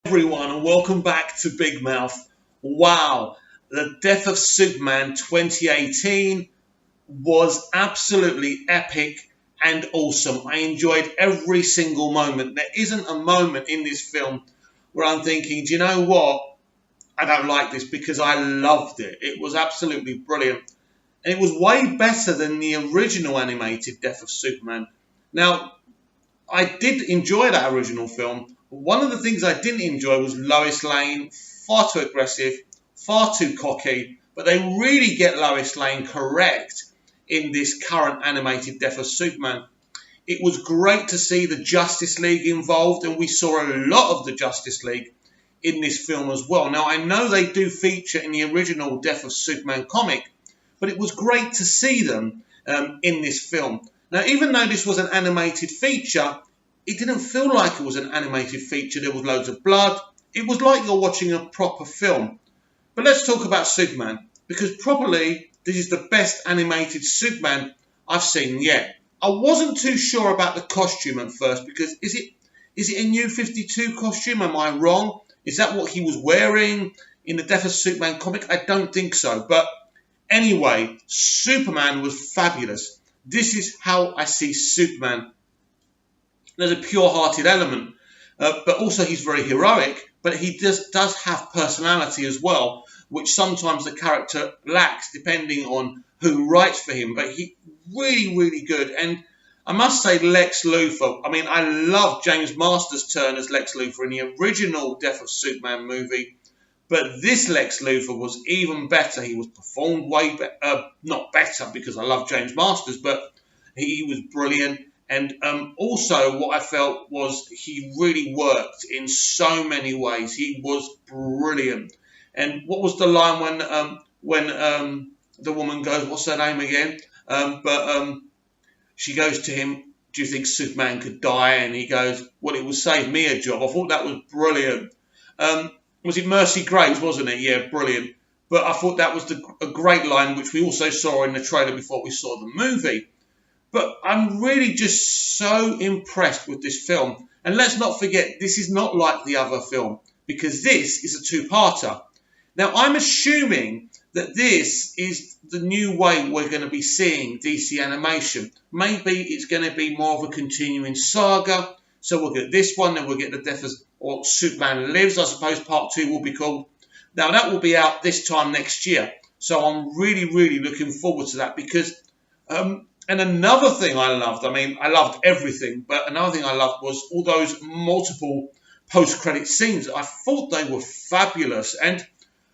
Everyone, and welcome back to Big Mouth. Wow, the Death of Superman 2018 was absolutely epic and awesome. I enjoyed every single moment. There isn't a moment in this film where I'm thinking, do you know what? I don't like this, because I loved it. It was absolutely brilliant. And it was way better than the original animated Death of Superman. Now, I did enjoy that original film. One of the things I didn't enjoy was Lois Lane, far too aggressive, far too cocky, but they really get Lois Lane correct in this current animated Death of Superman. It was great to see the Justice League involved, and we saw a lot of the Justice League in this film as well. Now, I know they do feature in the original Death of Superman comic, but it was great to see them in this film. Now, even though this was an animated feature, it didn't feel like it was an animated feature. There was loads of blood. It was like you're watching a proper film. But let's talk about Superman, because probably this is the best animated Superman I've seen yet. I wasn't too sure about the costume at first, because is it a New 52 costume? Am I wrong? Is that what he was wearing in the Death of Superman comic? I don't think so. But anyway, Superman was fabulous. This is how I see Superman. There's a pure-hearted element, but also he's very heroic, but he does have personality as well, which sometimes the character lacks depending on who writes for him. But he really, really good. And I must say, Lex Luthor, I mean, I love James Marsters' turn as Lex Luthor in the original Death of Superman movie, but this Lex Luthor was even better. He was performed way better, not better because I love James Marsters, but he was brilliant. And also what I felt was he really worked in so many ways. He was brilliant. And what was the line when the woman goes, what's her name again? She goes to him, do you think Superman could die? And he goes, well, it would save me a job. I thought that was brilliant. Was it Mercy Graves, wasn't it? Yeah, brilliant. But I thought that was a great line, which we also saw in the trailer before we saw the movie. But I'm really just so impressed with this film. And let's not forget, this is not like the other film, because this is a two-parter. Now, I'm assuming that this is the new way we're going to be seeing DC animation. Maybe it's going to be more of a continuing saga. So we'll get this one, then we'll get the Death of or Superman Lives, I suppose part 2 will be called. Now, that will be out this time next year. So I'm really, really looking forward to that, because... and another thing I loved, I mean, I loved everything, but another thing I loved was all those multiple post-credit scenes. I thought they were fabulous. And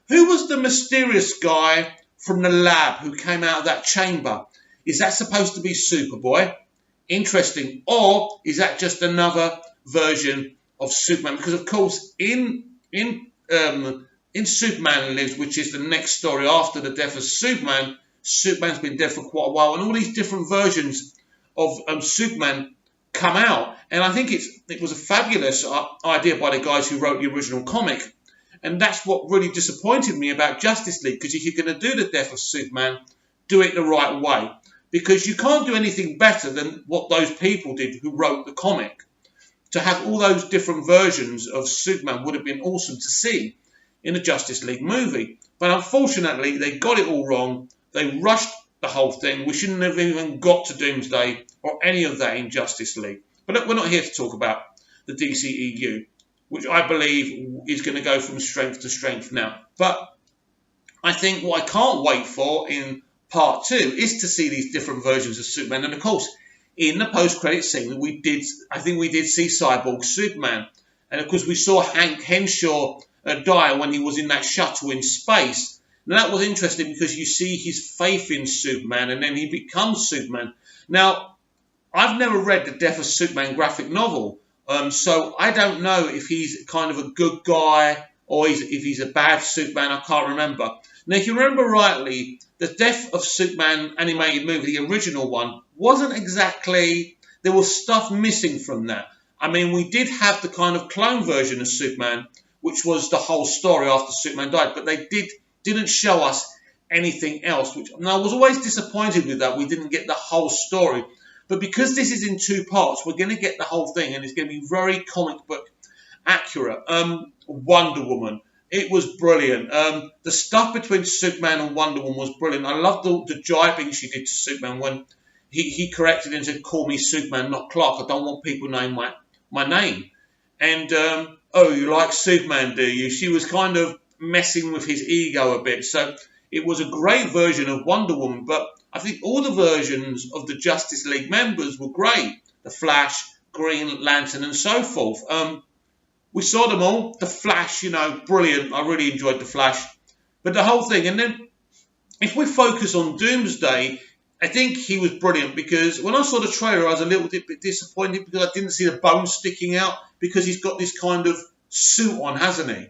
who was the mysterious guy from the lab who came out of that chamber? Is that supposed to be Superboy? Interesting. Or is that just another version of Superman? Because, of course, in Superman Lives, which is the next story after the Death of Superman, Superman's been dead for quite a while, and all these different versions of Superman come out. And I think it was a fabulous idea by the guys who wrote the original comic. And that's what really disappointed me about Justice League, because if you're going to do the Death of Superman, do it the right way. Because you can't do anything better than what those people did who wrote the comic. To have all those different versions of Superman would have been awesome to see in a Justice League movie. But unfortunately, they got it all wrong. They rushed the whole thing. We shouldn't have even got to Doomsday or any of that in Justice League. But we're not here to talk about the DCEU, which I believe is going to go from strength to strength now. But I think what I can't wait for in part 2 is to see these different versions of Superman. And of course, in the post-credit scene, I think we did see Cyborg Superman. And of course, we saw Hank Henshaw die when he was in that shuttle in space. Now, that was interesting because you see his faith in Superman, and then he becomes Superman. Now, I've never read the Death of Superman graphic novel, so I don't know if he's kind of a good guy or if he's a bad Superman. I can't remember. Now, if you remember rightly, the Death of Superman animated movie, the original one, wasn't exactly... There was stuff missing from that. I mean, we did have the kind of clone version of Superman, which was the whole story after Superman died, but they didn't show us anything else. And I was always disappointed with that. We didn't get the whole story. But because this is in 2 parts, we're going to get the whole thing, and it's going to be very comic book accurate. Wonder Woman. It was brilliant. The stuff between Superman and Wonder Woman was brilliant. I loved the jibing she did to Superman when he corrected and said, "Call me Superman, not Clark. I don't want people knowing my name." And oh, you like Superman, do you? She was kind of messing with his ego a bit. So it was a great version of Wonder Woman. But I think all the versions of the Justice League members were great. The Flash, Green Lantern, and so forth. We saw them all. The Flash, brilliant. I really enjoyed The Flash. But the whole thing. And then if we focus on Doomsday, I think he was brilliant because when I saw the trailer, I was a little bit disappointed because I didn't see the bones sticking out because he's got this kind of suit on, hasn't he?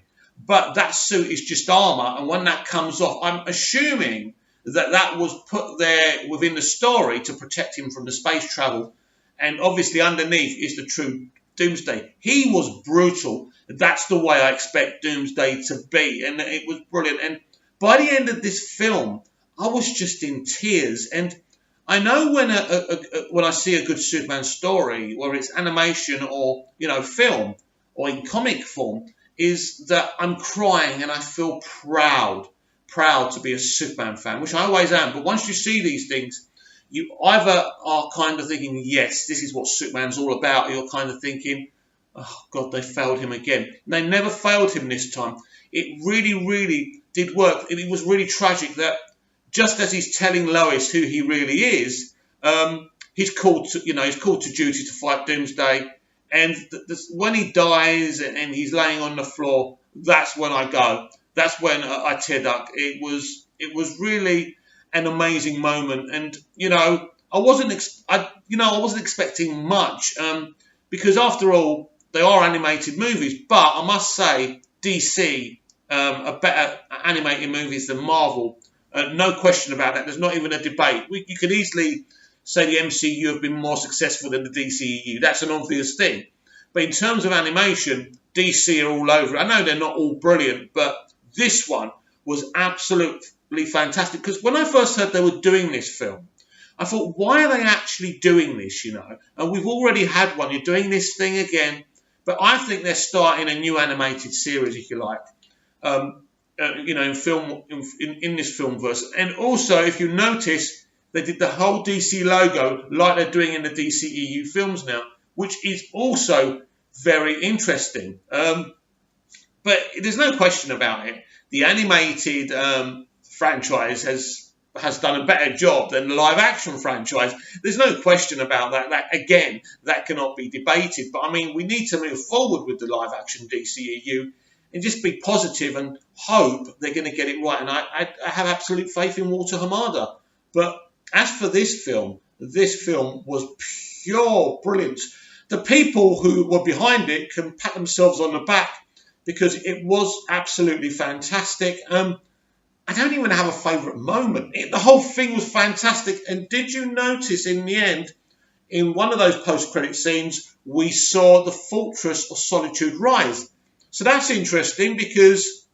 But that suit is just armour, and when that comes off, I'm assuming that was put there within the story to protect him from the space travel. And obviously underneath is the true Doomsday. He was brutal. That's the way I expect Doomsday to be, and it was brilliant. And by the end of this film, I was just in tears. And I know when I see a good Superman story, whether it's animation or film or in comic form, is that I'm crying and I feel proud to be a Superman fan, which I always am. But once you see these things, you either are kind of thinking, yes, this is what Superman's all about, or you're kind of thinking, oh, God, they failed him again. And they never failed him this time. It really, really did work. It was really tragic that just as he's telling Lois who he really is, he's called to duty to fight Doomsday. And when he dies and he's laying on the floor, that's when I go. That's when I teared up. It was really an amazing moment, and I wasn't expecting much because after all they are animated movies. But I must say DC are better animated movies than Marvel. No question about that. There's not even a debate. You could easily say the MCU have been more successful than the DCEU. That's an obvious thing. But in terms of animation, DC are all over it. I know they're not all brilliant, but this one was absolutely fantastic. Because when I first heard they were doing this film, I thought, why are they actually doing this, And we've already had one. You're doing this thing again. But I think they're starting a new animated series, if you like. In film, in this film verse. And also, if you notice, they did the whole DC logo like they're doing in the DCEU films now, which is also very interesting. But there's no question about it. The animated franchise has done a better job than the live-action franchise. There's no question about that. That cannot be debated. But, I mean, we need to move forward with the live-action DCEU and just be positive and hope they're going to get it right. And I have absolute faith in Walter Hamada. But as for this film was pure brilliance. The people who were behind it can pat themselves on the back because it was absolutely fantastic. I don't even have a favourite moment. The whole thing was fantastic. And did you notice in the end, in one of those post-credit scenes, we saw the Fortress of Solitude rise? So that's interesting because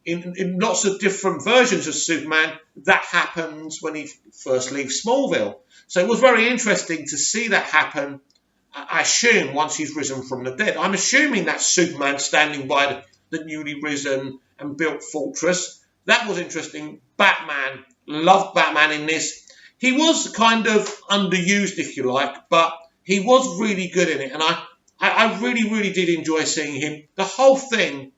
in lots of different versions of Superman, that happens when he first leaves Smallville. So it was very interesting to see that happen, I assume, once he's risen from the dead. I'm assuming that's Superman standing by the newly risen and built fortress. That was interesting. Batman, loved Batman in this. He was kind of underused, if you like, but he was really good in it. And I really, really did enjoy seeing him. The whole thing,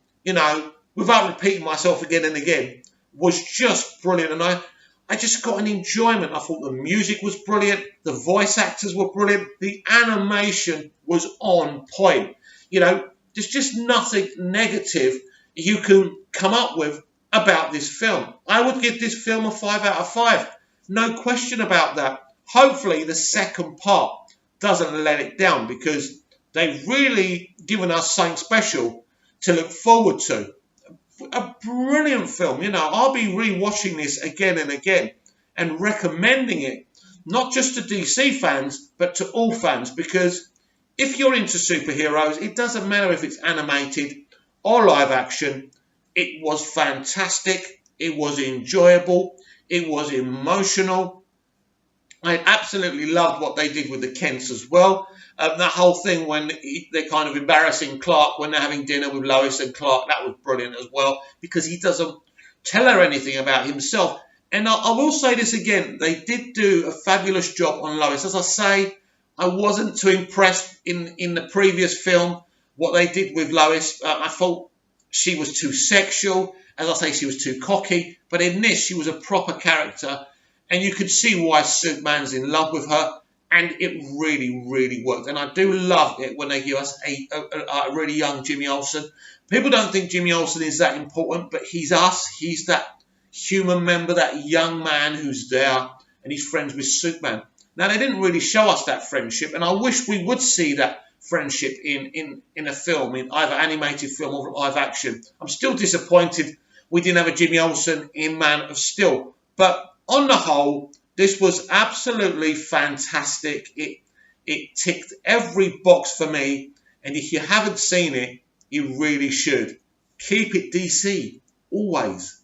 without repeating myself again and again, was just brilliant. And I just got an enjoyment. I thought the music was brilliant. The voice actors were brilliant. The animation was on point. There's just nothing negative you can come up with about this film. I would give this film a 5 out of 5. No question about that. Hopefully the second part doesn't let it down because they've really given us something special to look forward to. A brilliant film. I'll be rewatching this again and again and recommending it, not just to DC fans, but to all fans, because if you're into superheroes, it doesn't matter if it's animated or live action. It was fantastic. It was enjoyable. It was emotional. I absolutely loved what they did with the Kents as well. That whole thing when they're kind of embarrassing Clark when they're having dinner with Lois and Clark, that was brilliant as well, because he doesn't tell her anything about himself. And I will say this again, they did do a fabulous job on Lois. As I say, I wasn't too impressed in the previous film, what they did with Lois. I thought she was too sexual. As I say, she was too cocky. But in this, she was a proper character. And you could see why Superman's in love with her. And it really, really worked. And I do love it when they give us a really young Jimmy Olsen. People don't think Jimmy Olsen is that important, but he's us. He's that human member, that young man who's there, and he's friends with Superman. Now, they didn't really show us that friendship, and I wish we would see that friendship in a film, in either animated film or live action. I'm still disappointed we didn't have a Jimmy Olsen in Man of Steel. But on the whole, this was absolutely fantastic. It ticked every box for me. And if you haven't seen it, you really should. Keep it DC. Always.